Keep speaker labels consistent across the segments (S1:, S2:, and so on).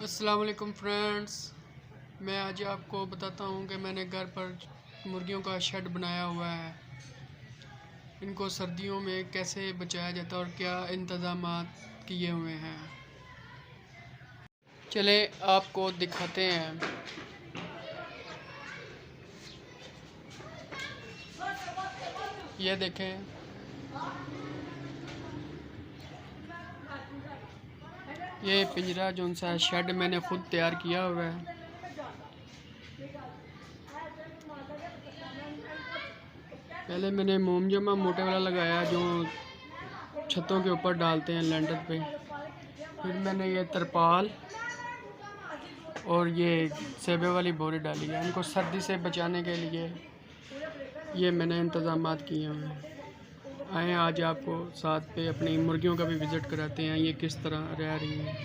S1: अस्सलाम वालेकुम फ्रेंड्स, मैं आज आपको बताता हूँ कि मैंने घर पर मुर्गियों का शेड बनाया हुआ है। इनको सर्दियों में कैसे बचाया जाता है और क्या इंतज़ामात किए हुए हैं, चले आपको दिखाते हैं। ये देखें, ये पिंजरा जो सा शेड मैंने ख़ुद तैयार किया हुआ है। पहले मैंने मोमजमा मोटे वाला लगाया जो छतों के ऊपर डालते हैं लेंटर पे। फिर मैंने ये तरपाल और ये सेबे वाली बोरी डाली है। इनको सर्दी से बचाने के लिए ये मैंने इंतज़ामात किए हुए हैं। आए आज आपको साथ पे अपनी मुर्गियों का भी विज़िट कराते हैं, ये किस तरह रह रही हैं।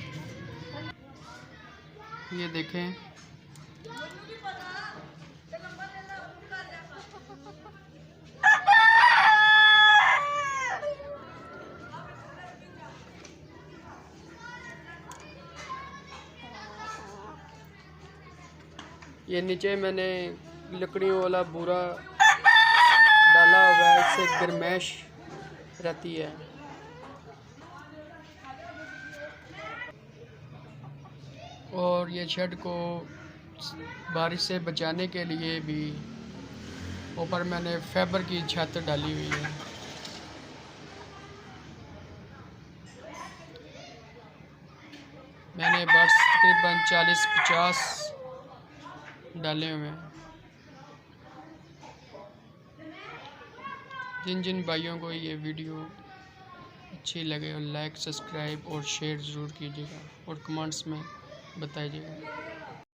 S1: ये देखें, ये नीचे मैंने लकड़ियों वाला पूरा डाला हुआ है, इससे गर्माइश रहती है। और ये शेड को बारिश से बचाने के लिए भी ऊपर मैंने फाइबर की छत डाली हुई है। मैंने बर्ड्स तकरीबन 40-50 डाले हुए हैं। जिन जिन भाइयों को ये वीडियो अच्छी लगे और लाइक, सब्सक्राइब और शेयर ज़रूर कीजिएगा और कमेंट्स में बताइएगा।